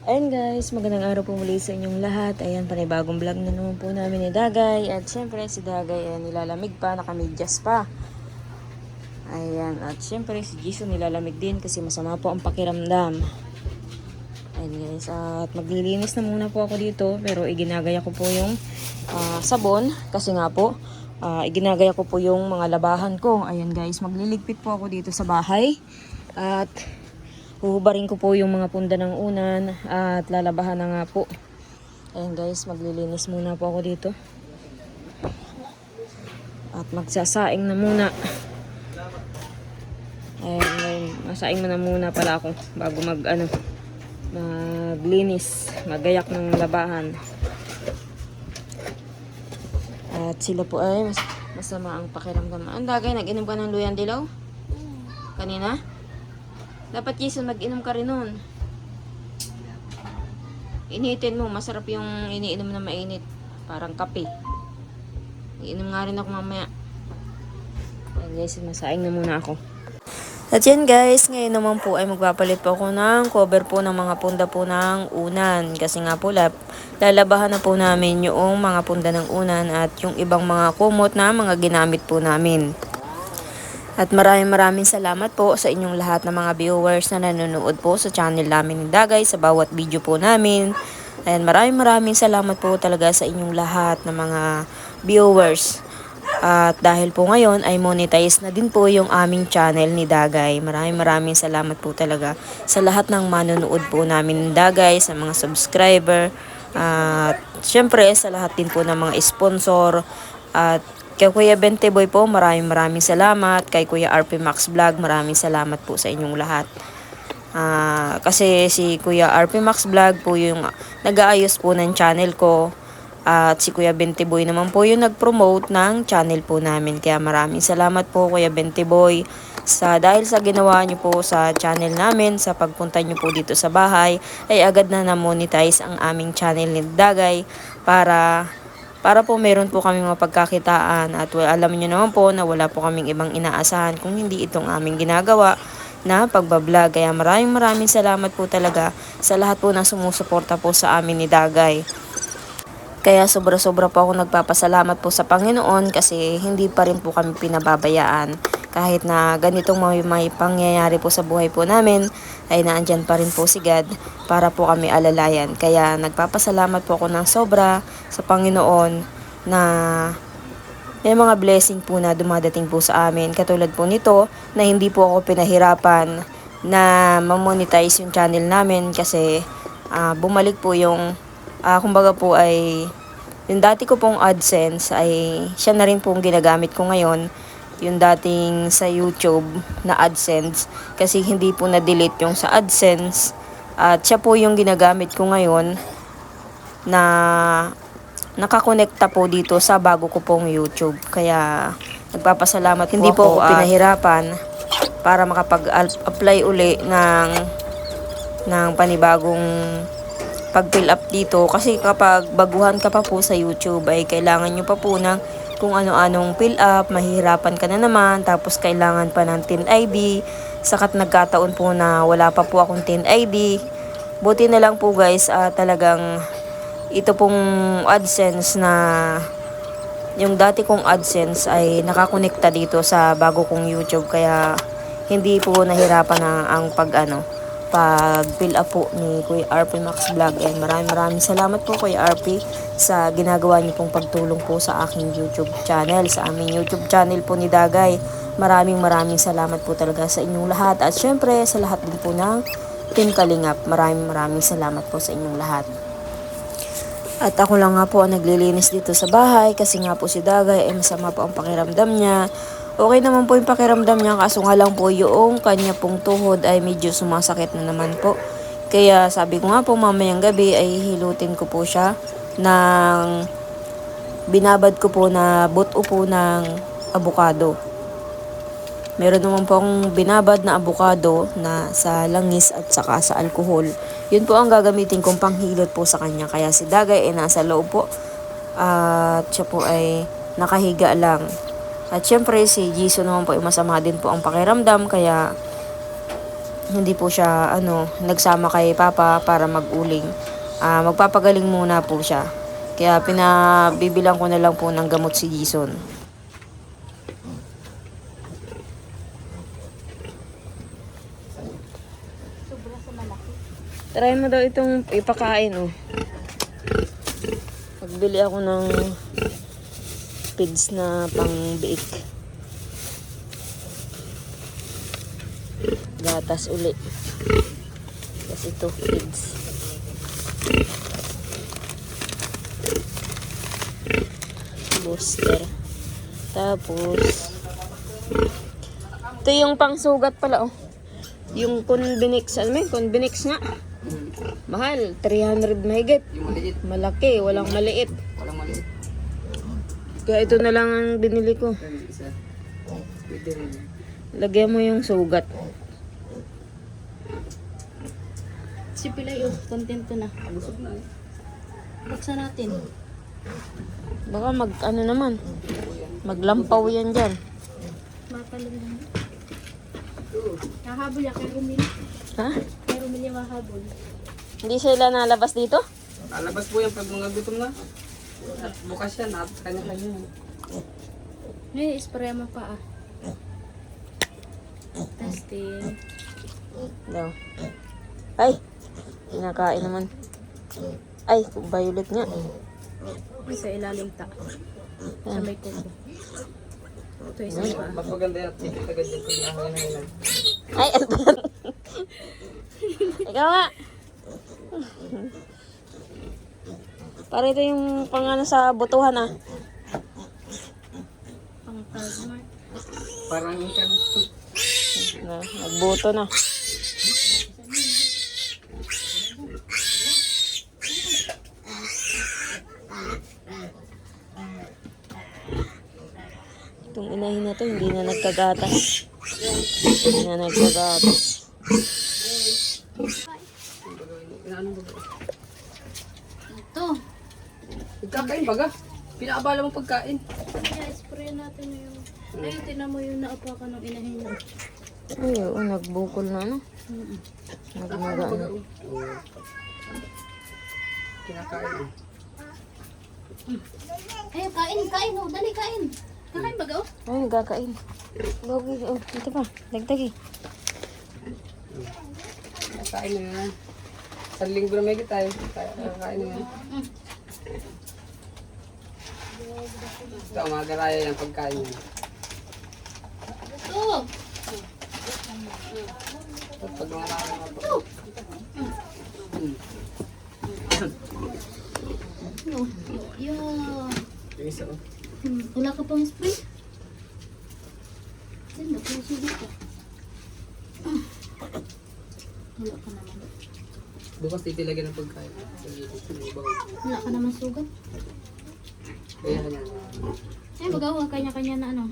Ayan guys, magandang araw po muli sa inyong lahat. Ayan, panibagong vlog na naman po namin ni Dagay. At syempre si Dagay ay nilalamig pa, nakamidyas pa. Ayan, at syempre si Jisoo nilalamig din kasi masama po ang pakiramdam. Ayan guys, at maglilinis na muna po ako dito. Pero iginagaya ko po yung sabon kasi nga po iginagaya ko po yung mga labahan ko. Ayan guys, magliligpit po ako dito sa bahay. At huhubarin ko po yung mga punda ng unan at lalabahan na nga po. Ayan guys, maglilinis muna po ako dito. At magsasaing na muna. Ayan, masaing muna pala ako bago maglinis, magayak ng labahan. At sila po ay masama ang pakiramdam. Ang Dagay, nag-inom ka ng luyang dilaw? Kanina? Dapat Jason, mag-inom ka rin nun. Initin mo, masarap yung iniinom na mainit. Parang kape. Iinom nga rin ako mamaya. Ayan guys, masaing na muna ako. At yan guys, ngayon naman po ay magpapalit po ako ng cover po ng mga punda po ng unan. Kasi nga po lalabahan na po namin yung mga punda ng unan at yung ibang mga kumot na mga ginamit po namin. At maraming salamat po sa inyong lahat ng mga viewers na nanonood po sa channel namin ni Dagay sa bawat video po namin. Ayan, maraming salamat po talaga sa inyong lahat ng mga viewers. At dahil po ngayon ay monetize na din po yung aming channel ni Dagay. Maraming salamat po talaga sa lahat ng manonood po namin ni Dagay, sa mga subscriber. At syempre sa lahat din po ng mga sponsor. At kay Kuya Bente Boy po, maraming salamat. Kay Kuya RP Max Vlog, maraming salamat po sa inyong lahat. Kasi si Kuya RP Max Vlog po yung nag-aayos po ng channel ko. At si Kuya Bente Boy naman po yung nag-promote ng channel po namin. Kaya maraming salamat po Kuya Bente Boy dahil sa ginawa niyo po sa channel namin, sa pagpunta niyo po dito sa bahay, ay agad na monetize ang aming channel ni Dagay para po meron po kaming mapagkakitaan at alam niyo naman po na wala po kaming ibang inaasahan kung hindi itong aming ginagawa na pagbablog. Kaya maraming salamat po talaga sa lahat po na sumusuporta po sa amin ni Dagay. Kaya sobra po ako nagpapasalamat po sa Panginoon kasi hindi pa rin po kami pinababayaan. Kahit na ganitong may pangyayari po sa buhay po namin, ay naandyan pa rin po si God para po kami alalayan. Kaya nagpapasalamat po ako ng sobra sa Panginoon na may mga blessing po na dumadating po sa amin. Katulad po nito na hindi po ako pinahirapan na ma-monetize yung channel namin kasi bumalik po yung kumbaga po ay yung dati ko pong AdSense ay siya na rin pong ginagamit ko ngayon, yung dating sa YouTube na AdSense kasi hindi po na-delete yung sa AdSense at siya po yung ginagamit ko ngayon na nakakonekta po dito sa bago ko pong YouTube. Kaya nagpapasalamat po hindi po ako pinahirapan para makapag-apply uli ng panibagong pag-fill up dito kasi kapag baguhan ka pa po sa YouTube ay kailangan nyo pa po ng kung ano-anong fill up, mahihirapan ka na naman, tapos kailangan pa ng TIN ID, sakat nagkataon po na wala pa po akong TIN ID. Buti na lang po guys, talagang ito pong AdSense na yung dati kong AdSense ay nakakonekta dito sa bago kong YouTube kaya hindi po nahirapan ang pag-fill up po ni Kuya RP Max Vlog. And maraming salamat po Kuya RP sa ginagawa niyo pong pagtulong po sa aking YouTube channel, sa aming YouTube channel po ni Dagay. Maraming salamat po talaga sa inyong lahat. At syempre sa lahat din po ng Team Kalingap, maraming salamat po sa inyong lahat. At ako lang nga po ang naglilinis dito sa bahay kasi nga po si Dagay ay masama po ang pakiramdam niya. Okay naman po yung pakiramdam niya kaso nga lang po yung kanya pong tuhod ay medyo sumasakit na naman po. Kaya sabi ko nga po mamayang gabi ay hilutin ko po siya ng binabad ko po na buto po ng abukado. Meron naman po akong binabad na abukado na sa langis at saka sa alkohol. Yun po ang gagamitin kong panghilot po sa kanya. Kaya si Dagay ay nasa loob po at siya po ay nakahiga lang. At syempre si Jisoo naman po ay masama din po ang pakiramdam kaya hindi po siya nagsama kay Papa para mag-uling. Magpapagaling muna po siya. Kaya pinabibilang ko na lang po ng gamot si Jason. Try mo daw itong ipakain, oh. Pagbili ako ng pids na pang-bake. Gatas uli. Tapos ito, pids. Booster. Tapos, ito yung pang-sugat pala, oh. Yung Convenix, ano may Convenix nga. Mahal, 300 mahigit. Yung maliit. Malaki, walang maliit. Walang maliit. Kaya ito na lang ang binili ko. Isa. Pwede rin. Lagyan mo yung sugat. Si Pilay, oh, kontento na. Busog na eh. Buksan natin. Baka naman. Maglampaw yan dyan. Mapalong lang. Nahabol ya kay Romil. Ha? Kay Romil yung mahabol. Hindi sila nalabas dito? Lalabas po yan pag mga gutom na. At bukas yan, at kanya-kanya. Ngayon, ispray mo pa ah. Testing. Daw. Ay! Pinakain naman. Ay, violet nga. Sa ilalim ta. Sa may kuko. Ito isa pa. Mas maganda yan at sipit agad yan pag nakahanginan. Ay, ano ba yan? Ikaw nga! Para ito yung sa butuhan ah. Pang plasmart. Parang ka na. Nagbuto na. Itong inahin na to, hindi na nagkagatas. Hindi na nagkagatas. Ito. Pagkakain baga. Pinaabala mo pagkain. Kaya ispray natin na yung... Ayun, tinan mo yung naapakan ng inahin niya. Ay, oo, nagbukol na ano. Nagmaga na. Kinakain. Ay, kain. Oh, dali, kain. Kakain ba, go? Ay, nagkakain. Gogi, oh, ito pa. Dagdagi. Kinakain na yan. Sa linggo na may tayo. Kinakain na yan. Ito, mga garaya yan pagkain yan. Ito. At pag mga nakakain Ito. Ano? Yeah. yung isa oh. Wala ka pang spray? Ay, napuso dito. Wala ka naman. Bukas titilagyan ng pagkain. Wala ka naman sugat. Kaya yan. Ay, magawa kanya-kanya na ano.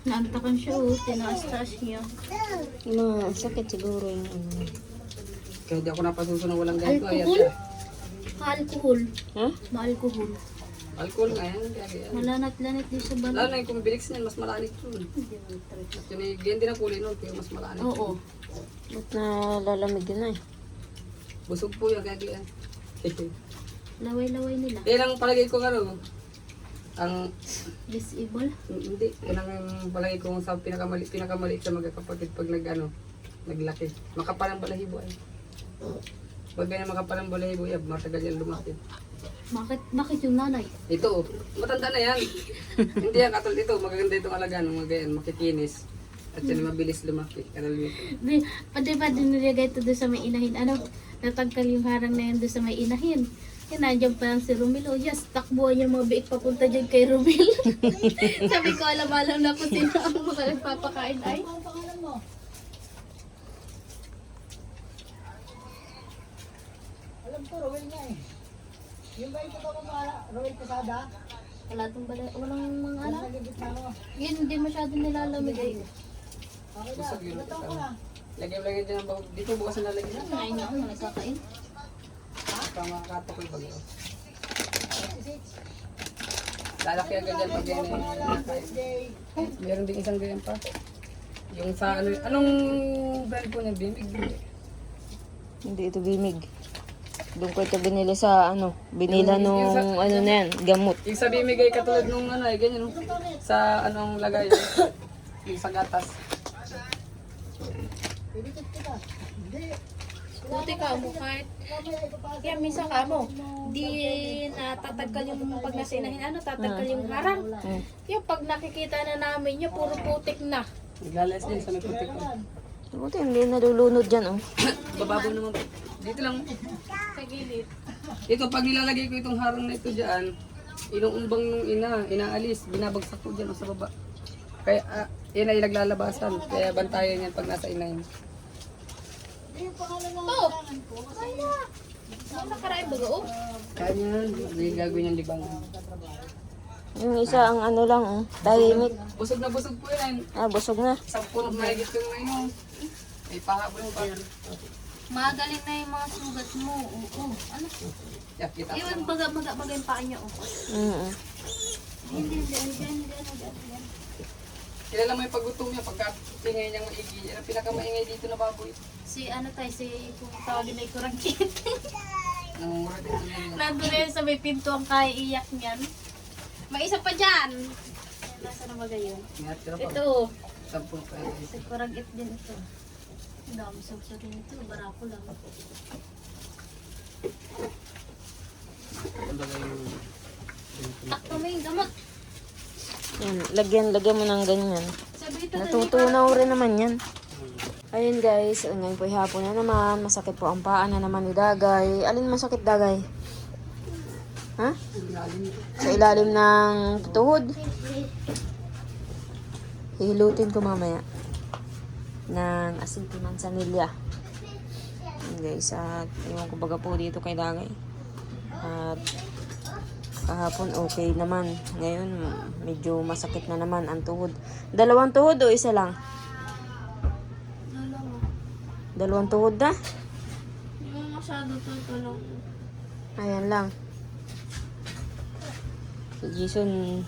Naantakan siya, oh. Tinaas-taas niya. Sakit siguro yung ano. Kaya di ako napasuso ng walang ganito. Alcohol? Alcohol. Ha? Ma-alcohol. Alcohol nga yan. Kaya Malanat-lanit din sa lalo balat. na yung kumbilix niyan, mas malanit yun. At yun ay ganyan din ang kulay nun, kaya mas malanit. Oo. Ba't nalalamig yun na eh? Busog po yung kaya yan. Laway-laway nila. Yan ang palagay ko ano, ang, Disable. hindi, yan ang palagay ko sa pinakamaliit sa magkakapatid pag naglaki. Makapal ang balahibo ay. Pag ganyan makapal ang balahibo, matagal yan lumaki. Bakit yung nanay? Ito, matanda na yan. Hindi yan katulad ito, magaganda itong alagaan ng mga ganyan, makikinis. At yan mabilis lumaki. Pwede pa din nilagay ito doon sa may inahin. Ano? Natangkal yung harang na yan doon sa may inahin. Yan, nandiyan pa lang si Romil. Oh, yes, takbuhan yung mga biik papunta dyan kay Romil. Sabi ko, alam na kung sino ang magpapakain ay. Alam ko, Rowel nga eh. Yung ba ito ko mga Rowel Casada? Wala itong walang mga ano. Nagigit na ako. Yun, hindi masyado nilalamig ay. Okay na, Busog yun. ito ko na. Lagyan dyan ang bahog. Dito bukas na lalagyan. Ay, na ako, nagkakain. Tama, kato ko yung bagay. 56. Lalaki agad yan pag yan eh. Meron din isang ganyan pa. Yung sa ano, anong brand po niya? Bimig? Hindi ito bimig. Doon ko ito binili sa binila nung ano na yan, gamot. Yung sa Bimig ay katulad nung ano eh, ganyan. No? Sa anong lagay. Yung sa gatas. Buti ka mo kahit kaya minsan ka mo di natatagkal yung pag nasa inahin tatagkal yung harang. Yung pag nakikita na namin yung puro putik na. Naglalas din sa may putik ko. Buti hindi nalulunod dyan, oh. Bababo naman po. Dito lang. Sa gilid. Ito, pag nilalagay ko itong harang na ito dyan, inuumbang nung inaalis, binabagsak ko dyan o sa baba. Kaya, yan ay naglalabasan. Kaya bantayan yan pag nasa inahin. Oh! Wala! Saan nakarain ba oh? Kaya yan, may gagawin yung libang. Yung isa ang lang, oh. Tahimik. Busog na busog po yan. Busog na. Isang puno na higit yung ngayon. May pahabol pa. Magaling na yung mga sugat mo. Oo. Ano? Yeah, kita ko. Iwan baga yung paa niya. Mm. Hindi. Kilala mo yung paggutom niya, pagka tingay niyang maigi. Yan ang pinakamaingay dito na baboy. Si kung tawagin na yung kurangkit. Nangungura dito niya. Nandun na yun sa may pinto ang kaiiyak niyan. May isa pa dyan. Nasa na ba yun? Tira pa. Ito. Sampung kayo. Sa kurangkit din ito. Ang dami sagsag nito. Barako lang. Takto mo yung gamot. Yan, lagyan mo ng ganyan. Sabi ito Natutunaw rin naman yan. Ayun guys, ngayon po hapon na naman. Masakit po ang paa na naman ni Dagay. Alin masakit, Dagay? Ha? Sa ilalim ng tuhod. Hihilutin ko mamaya ng asinti mansanilya. Ayun guys, at ewan ko baga po dito kay Dagay. At kahapon okay naman. Ngayon medyo masakit na naman ang tuhod. Dalawang tuhod o isa lang? Dalawang tuhod na? Hindi mo masyado tutulong. Ayan lang. Si Jason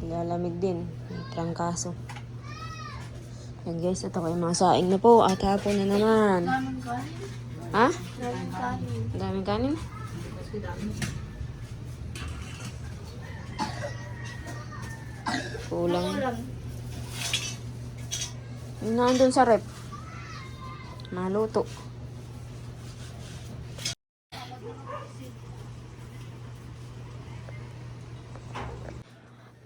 lalamig din. May trangkaso. Ayan guys, ito kayo mga saing na po. At hapon na naman. Daming kanin. Ha? Daming kanin. Daming kanin? Kulang. Yung nandun sa rep. Maluto.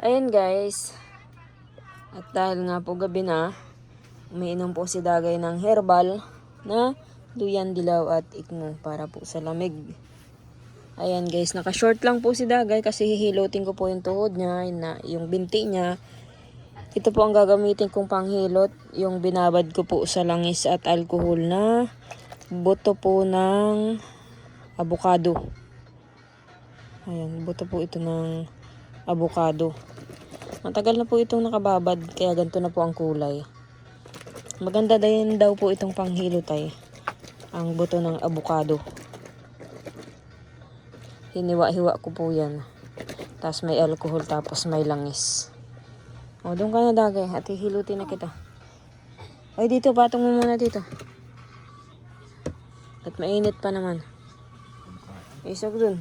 Ayun guys. At dahil nga po gabi na, umiinom po si Dagay ng herbal na duyan, dilaw at ikmo para po sa lamig. Ayan guys, naka-short lang po si Dagay kasi hihilutin ko po yung tuhod niya, yung binti niya. Ito po ang gagamitin kong panghilot, yung binabad ko po sa langis at alcohol na buto po ng avocado. Ayan, buto po ito ng avocado. Matagal na po itong nakababad, kaya ganito na po ang kulay. Maganda din daw po itong panghilot ay ang buto ng avocado. Hiniwa-hiwa ko po yan. Tapos may alcohol, tapos may langis. O, doon ka na Dagay. At hihilutin na kita. Ay, dito. Patong mo muna dito. At mainit pa naman. Isog dun.